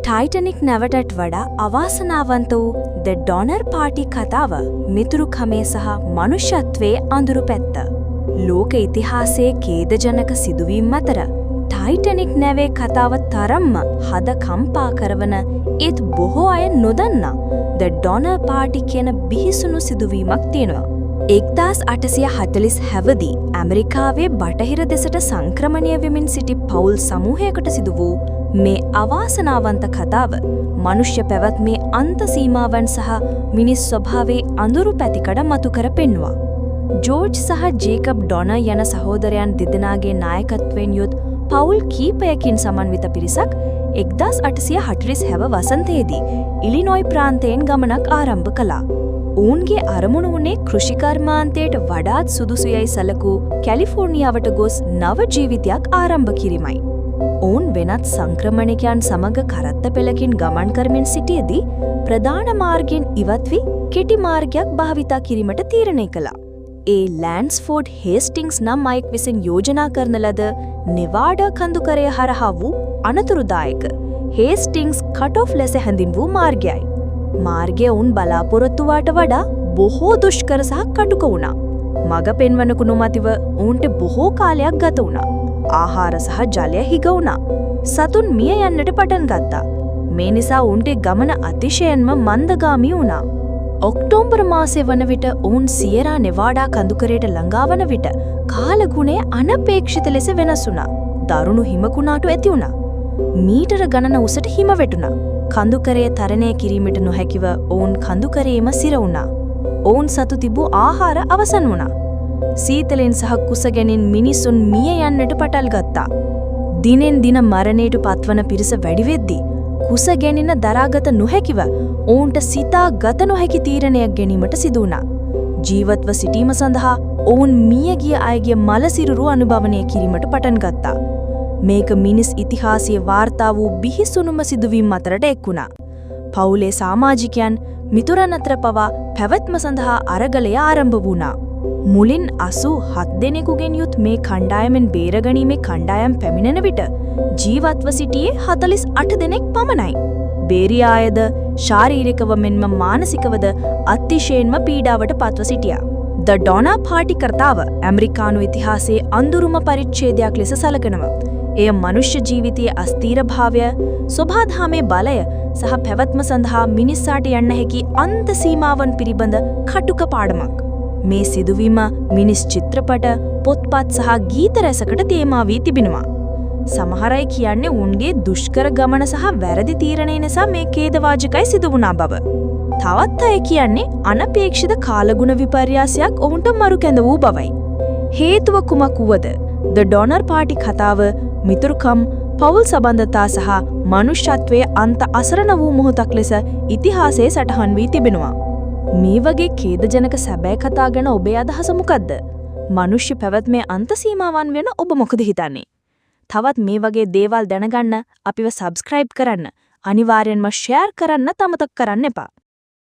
Titanic නැවටට වඩා අවාසනාවන්ත වූ ද ඩොනර් පාටි කතාව මිතුරුකමේ සහ මනුෂ්‍යත්වයේ අඳුරු පැත්ත. ලෝක ඉතිහාසයේ ඛේදජනක සිදුවීම් අතර ටයිටනික් නැවේ කතාව තරම්ම හද කම්පා කරවන ඒත් බොහෝ අය නොදන්නා ද ඩොනර් පාටි කියන බිහිසුණු සිදුවීමක් තියෙනවා. 1840 දී ඇමරිකාවේ බටහිර දෙසට සංක්‍රමණය වෙමින් සිටි පවුල් සමූහයකට සිදු වූ මේ අවාසනාවන්ත කතාව මනුෂ්‍ය පැවැත්මේ අන්ත සීමාවන් සහ මිනිස් ස්වභාවයේ අඳුරු පැතිකඩ මතු කර පෙන්වුවා. ජෝර්ජ් සහ ජේකබ් ඩොනර් යන සහෝදරයන් දෙදෙනාගේ නායකත්වයෙන් යුත් පවුල් කීපයකින් සමන්විත පිරිසක් 1840 වසන්තයේදී ඉලිනොයි ප්‍රාන්තයෙන් ගමනක් ආරම්භ කළා. ඔවුන්ගේ අරමුණ වුණේ කෘෂිකර්මාන්තයට වඩාත් සුදුසුයයි සැලකූ කැලිෆෝර්නියාවට ගොස් නව ජීවිතයක් ආරම්භ කිරීමයි. ඔවුන් වෙනත් සංක්‍රමණිකයන් සමග කරත්ත පෙළකින් ගමන් කරමින් සිටියදී ප්‍රධාන මාර්ගයෙන් ඉවත් වී කෙටි මාර්ගයක් භාවිතා කිරීමට තීරණය කළා. ඒ ලෑන්ස්ෆෝඩ් හේස්ටිංස් නම් අයෙක් විසින් යෝජනා කරන ලද නෙවාඩා කඳුකරය හරහා වූ අනතුරුදායක හේස්ටිංස් කට් ඔෆ් ලෙස හැඳින්වූ මාර්ගයයි. මාර්ගය උන් බලාපොරොත්තුවාට වඩා බොහෝ දුෂ්කර සහ කටුක වුණා. මග පෙන්වනකු නොමැතිව ඔවුන්ට බොහෝ කාලයක් ගත වුණා. ආහාර සහ ජලය හිග වුණා. සතුන් මිය යන්නට පටන් ගත්තා. මේ නිසා ඔවුන්ට ගමන අතිශයින්ම මන්දගාමී වුණා. ඔක්තෝබර් මාසයේ වන විට ඔවුන් සියරා නෙවාඩා කඳුකරයට ළඟා වන විට කාලගුණය අනපේක්ෂිත ලෙස වෙනස් වුණා. දරුණු හිමකුණාටු ඇති වුණා. මීටර ගණන උසට හිම වැටුණා. කඳුකරය තරණය කිරීමට නොහැකිව ඔවුන් කඳුකරේම සිර වුණා. ඔවුන් සතු තිබූ ආහාර අවසන් වුණා. සීතලෙන් සහ කුසගැනින් මිනිසුන් මිය යන්නට පටන් ගත්තා. දිනෙන් දින මරණයට පත්වන පිරිස වැඩි වෙද්දී කුසගැනින දරාගත නොහැකිව ඔවුන්ට සිතා ගත නොහැකි තීරණයක් ගැනීමට සිදු වුණා. ජීවත්ව සිටීම සඳහා ඔවුන් මියගිය අයගේ මලසිරුරු අනුභවනය කිරීමට පටන් ගත්තා. මේක මිනිස් ඉතිහාසයේ වාර්තා වූ බිහිසුණුම සිදුවීම් අතරට එක් වුණා. පවුලේ සමාජිකයන් මිතුරන් අතර පවා පැවැත්ම සඳහා අරගලය ආරම්භ වුණා. මුලින් 87 දෙනෙකුගෙන් යුත් මේ කණ්ඩායමෙන් බේරගැනීමේ කණ්ඩායම් පැමිණෙන විට ජීවත්ව සිටියේ 48 දෙනෙක් පමණයි. බේරියා අයද ශාරීරිකව මෙන්ම මානසිකවද අතිශයින්ම පීඩාවට පත්ව සිටියා. ද ඩොනර් පාටි කතාව ඇමරිකානු ඉතිහාසයේ අඳුරුම පරිච්ඡේදයක් ලෙස සැලකෙනවා. එය මනුෂ්‍ය ජීවිතයේ අස්ථීරභාවය, සෝභාධාමේ බලය සහ පැවැත්ම සඳහා මිනිස්සාට යන්න හැකි අන්ත සීමාවන් පිළිබඳ කටුක පාඩමක්. මේ සිදුවීම මිනිස් චිත්‍රපට, පොත්පත් සහ ගීත රැසකට තේමා වී තිබෙනවා. සමහර අය කියන්නේ උන්ගේ දුෂ්කර ගමන සහ වැරදි තීරණය නිසා මේ ඛේදවාචකයි සිදු වුණා බව. තවත් අය කියන්නේ අනපේක්ෂිත කාලගුණ විපර්යාසයක් ඔවුන්ට මරු කැඳ වූ බවයි. හේතුව කුමක් වුවද ද ඩොනර් පාටි කතාව මිතුරුකම්, පවුල් සබඳතා සහ මනුෂ්‍යත්වයේ අන්ත අසරණ වූ මොහොතක් ලෙස ඉතිහාසයේ සටහන් වී තිබෙනවා. මේ වගේ ඛේදජනක සැබෑ කතා ගැන ඔබේ අදහස මොකද්ද? මනුෂ්‍ය පැවැත්මේ අන්ත සීමාවන් වෙන ඔබ මොකද හිතන්නේ? තවත් මේ වගේ දේවල් දැනගන්න අපිව සබ්ස්ක්‍රයිබ් කරන්න, අනිවාර්යෙන්ම ෂෙයාර් කරන්න අමතක කරන්න එපා.